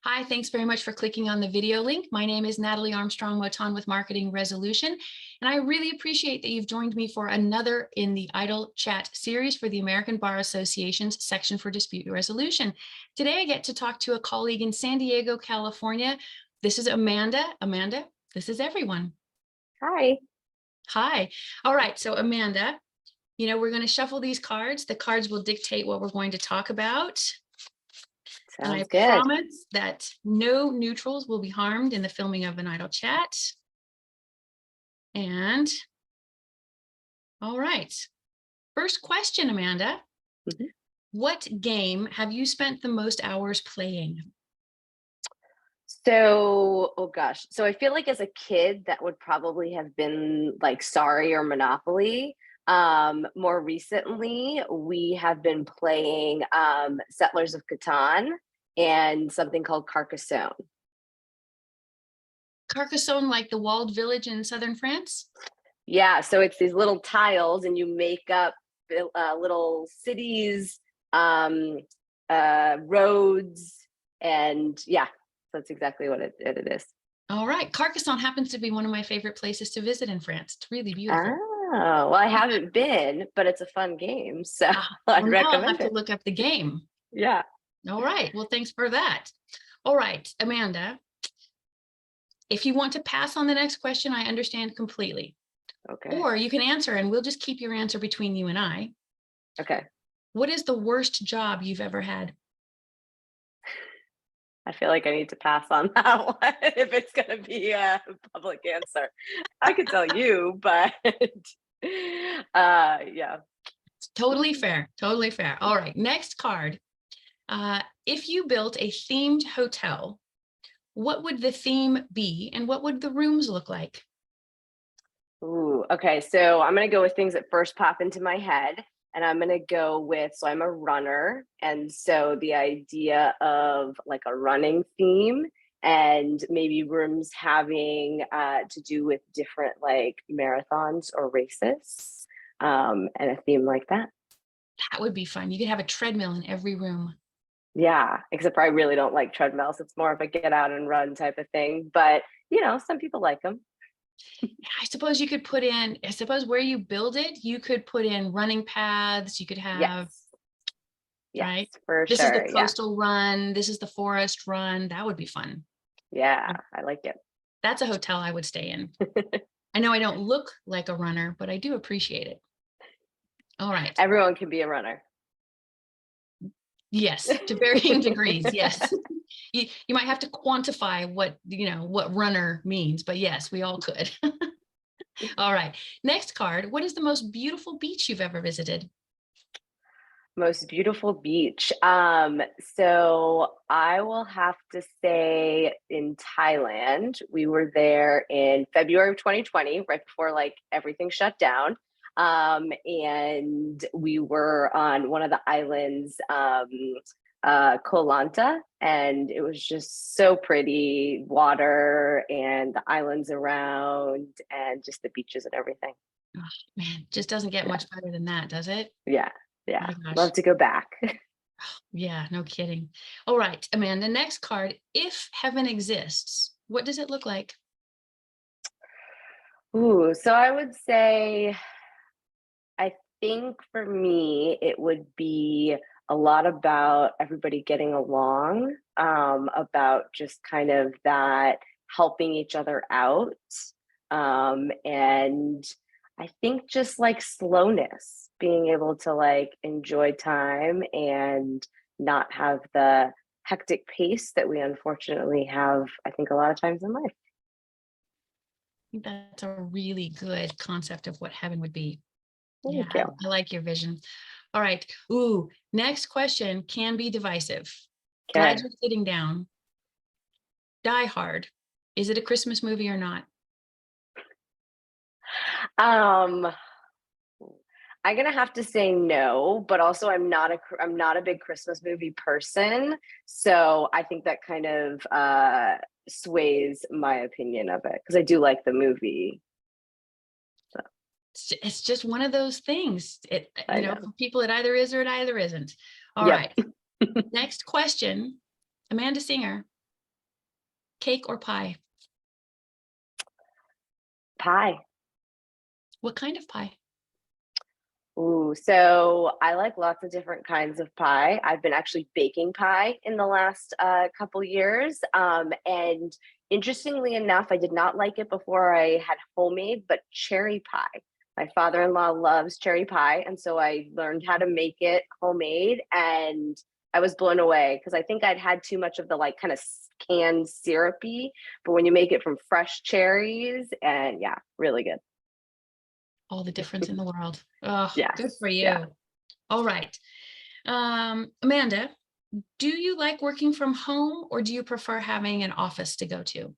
Hi, thanks very much for clicking on the video link. My name is Natalie Armstrong-Moton with Marketing Resolution, and I really appreciate that you've joined me for another in the Idle Chat series for the American Bar Association's section for dispute resolution. Today, I get to talk to a colleague in San Diego, California. This is Amanda. Amanda, this is everyone. Hi. Hi. All right, so Amanda, we're going to shuffle these cards. The cards will dictate what we're going to talk about. And I Sounds good. promise that no neutrals will be harmed in the filming of an Idle Chat. And all right. First question, Amanda. Mhm. What game have you spent the most hours playing? So, oh gosh. So I feel like as a kid, that would probably have been like Sorry or Monopoly. More recently, we have been playing Settlers of Catan and something called Carcassonne. Carcassonne, like the walled village in southern France? Yeah, so it's these little tiles, and you make up little cities, roads, and yeah, that's exactly what it is. All right. Carcassonne happens to be one of my favorite places to visit in France. It's really beautiful. Oh, well, I haven't been, but it's a fun game, so I'd Well, now I'll have recommend to it. look up the game. Yeah. All right. Well, thanks for that. All right, Amanda, if you want to pass on the next question, I understand completely. Okay. Or you can answer and we'll just keep your answer between you and I. Okay. What is the worst job you've ever had? I feel like I need to pass on that one if it's going to be a public answer. I could tell you, but yeah. Totally fair. Totally fair. All right. Next card. If you built a themed hotel, what would the theme be and what would the rooms look like? Ooh, okay. So I'm going to go with things that first pop into my head. And I'm going to go with, so I'm a runner. And so the idea of like a running theme and maybe rooms having to do with different like marathons or races, and a theme like that. That would be fun. You could have a treadmill in every room. Yeah, except for I really don't like treadmills. It's more of a get out and run type of thing. But, some people like them. I suppose you could put in, where you build it, you could put in running paths. You could have, Yes. Yes, right? for This is the sure. Yeah. coastal run. This is the forest run. That would be fun. Yeah, I like it. That's a hotel I would stay in. I know I don't look like a runner, but I do appreciate it. All right. Everyone can be a runner. Yes, to varying degrees. Yes. You might have to quantify what runner means, but yes, we all could. All right. Next card. What is the most beautiful beach you've ever visited? Most beautiful beach. So I will have to say in Thailand. We were there in February of 2020, right before like everything shut down. And we were on one of the islands, Koh Lanta, and it was just so pretty, water and the islands around and just the beaches and everything. Oh, man, just doesn't get Yeah. much better than that, does it? Yeah. Oh Yeah. my gosh. Love to go back. Yeah, no kidding. All right, Amanda, next card. If heaven exists, what does it look like? Ooh, so I would say, I think for me, it would be a lot about everybody getting along, about just kind of that helping each other out. And I think just like slowness, being able to like enjoy time and not have the hectic pace that we unfortunately have, I think, a lot of times in life. I think that's a really good concept of what heaven would be. Yeah, Thank you. I like your vision. All right. Ooh, next question can be divisive. Glad Okay. you're sitting down. Die Hard. Is it a Christmas movie or not? Um, I'm gonna have to say no, but also I'm not a big Christmas movie person, so I think that kind of sways my opinion of it because I do like the movie. So It's just one of those things. I For know. people, it either is or it either isn't. All Yep. right. Next question. Amanda Singer. cake or pie? Pie. What kind of pie? Ooh, so I like lots of different kinds of pie. I've been actually baking pie in the last couple years. And interestingly enough, I did not like it before I had homemade, but cherry pie. My father-in-law loves cherry pie. And so I learned how to make it homemade. And I was blown away because I think I'd had too much of the like kind of canned syrupy, but when you make it from fresh cherries, and yeah, really good. All the difference in the world. Oh, good Yes. for Yeah. you. All right. Amanda, do you like working from home or do you prefer having an office to go to?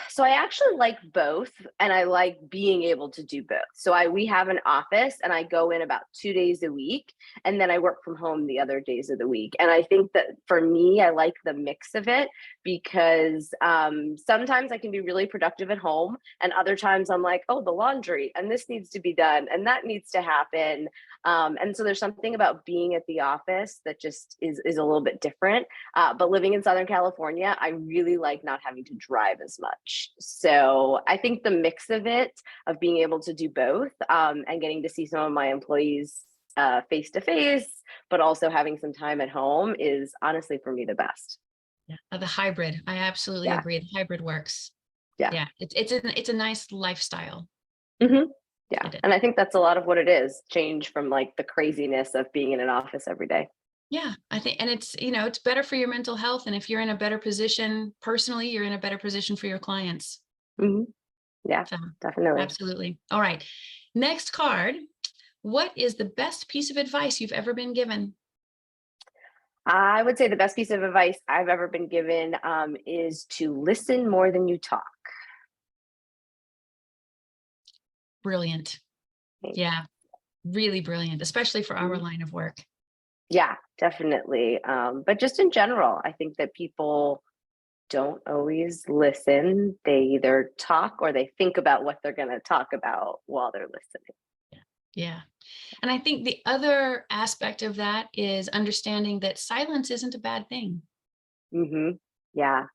So I actually like both and I like being able to do both. So we have an office and I go in about 2 days a week and then I work from home the other days of the week. And I think that for me, I like the mix of it because sometimes I can be really productive at home and other times I'm like, oh, the laundry and this needs to be done and that needs to happen. And so there's something about being at the office that just is a little bit different. But living in Southern California, I really like not having to drive as much. So I think the mix of it, of being able to do both and getting to see some of my employees face to face, but also having some time at home is honestly for me the best. Yeah. The hybrid. I absolutely Yeah. agree. The hybrid works. Yeah. Yeah. It's a nice lifestyle. Hmm. Yeah. It is. And I think that's a lot of what it is, change from like the craziness of being in an office every day. Yeah, I think, and it's better for your mental health. And if you're in a better position personally, you're in a better position for your clients. Hmm. Yeah, So definitely. absolutely. All right. Next card. What is the best piece of advice you've ever been given? I would say the best piece of advice I've ever been given is to listen more than you talk. Brilliant. Yeah, really brilliant, especially for our Mhm. line of work. Yeah, definitely. But just in general, I think that people don't always listen. They either talk or they think about what they're going to talk about while they're listening. Yeah. And I think the other aspect of that is understanding that silence isn't a bad thing. Hmm. Yeah,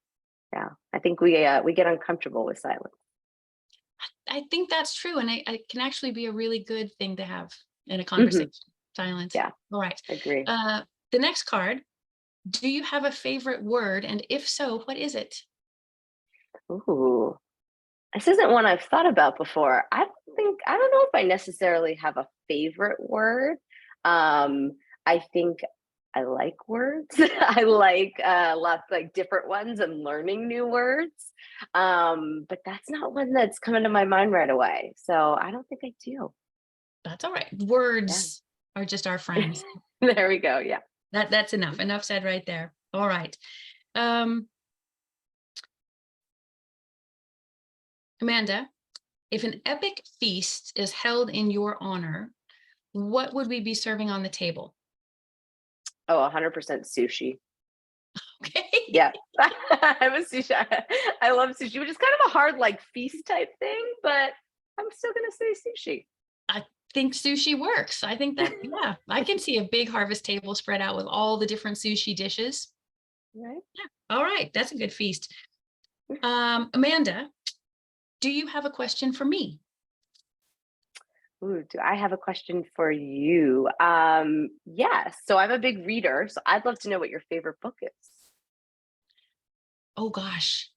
yeah. I think we get uncomfortable with silence. I think that's true. And I can actually be a really good thing to have in a Hmm. conversation. Silence. Yeah, All right. agree. Uh, the next card. Do you have a favorite word? And if so, what is it? Ooh, this isn't one I've thought about before. I don't know if I necessarily have a favorite word. Um, I think I like words. I like lots like different ones and learning new words. But that's not one that's coming to my mind right away. So I don't think I do. That's all right. Yeah. Words are just our friends. There we go. Yeah. That's enough. Enough said right there. All right. Um, Amanda, if an epic feast is held in your honor, what would we be serving on the table? Oh, 100% sushi. Okay. Yeah. I'm a sushi. I love sushi, which is kind of a hard like feast type thing, but I'm still gonna say sushi. I think sushi works. I think that, yeah, I can see a big harvest table spread out with all the different sushi dishes. Right? Yeah. All right. That's a good feast. Amanda, do you have a question for me? Ooh, do I have a question for you? Yes. So I'm a big reader, so I'd love to know what your favorite book is. Oh gosh,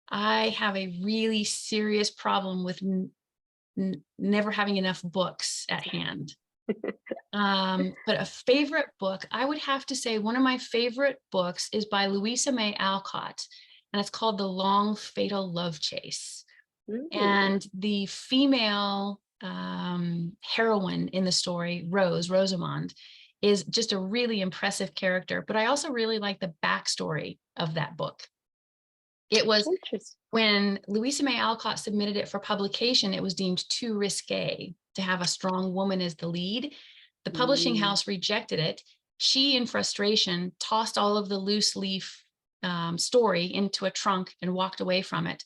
I have a really serious problem with never having enough books at hand. But a favorite book, I would have to say one of my favorite books is by Louisa May Alcott, and it's called The Long Fatal Love Chase. Mm, And the female heroine in the story, Rosamond, is just a really impressive character. But I also really like the backstory of that book. It was interesting. when Louisa May Alcott submitted it for publication, it was deemed too risque to have a strong woman as the lead. The publishing Mm, house rejected it. She, in frustration, tossed all of the loose leaf story into a trunk and walked away from it.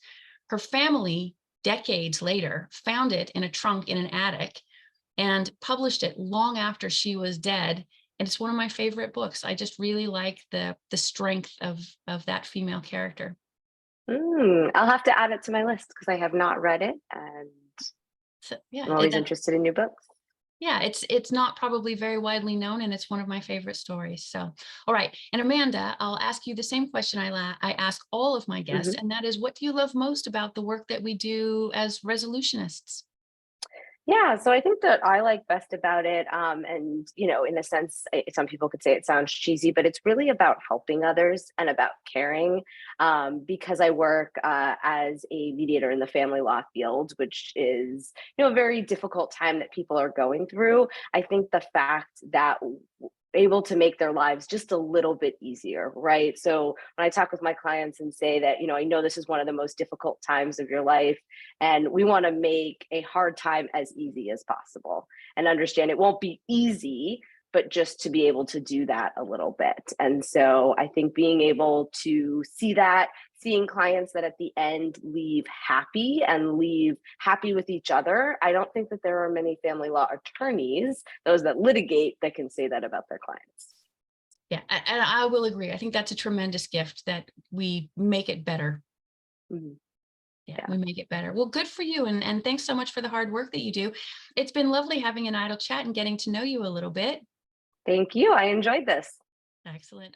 Her family, decades later, found it in a trunk in an attic and published it long after she was dead. And it's one of my favorite books. I just really like the strength of that female character. I'll have to add it to my list because I have not read it, and So yeah, I'm always interested in new books. yeah, it's not probably very widely known, and it's one of my favorite stories. So, all right. And Amanda, I'll ask you the same question I ask all of my guests, Mhm. and that is, what do you love most about the work that we do as resolutionists? Yeah, so I think that I like best about it, and in a sense, some people could say it sounds cheesy, but it's really about helping others and about caring. Because I work as a mediator in the family law field, which is a very difficult time that people are going through. I think the fact that able to make their lives just a little bit easier, right? So when I talk with my clients and say that, I know this is one of the most difficult times of your life, and we want to make a hard time as easy as possible and understand it won't be easy, but just to be able to do that a little bit. And so I think being able to see that, seeing clients that at the end leave happy and leave happy with each other, I don't think that there are many family law attorneys, those that litigate, that can say that about their clients. Yeah, and I will agree. I think that's a tremendous gift that we make it better. Mhm. Yeah, Yeah. we make it better. Well, good for you. And thanks so much for the hard work that you do. It's been lovely having an idle chat and getting to know you a little bit. Thank you. I enjoyed this. Excellent.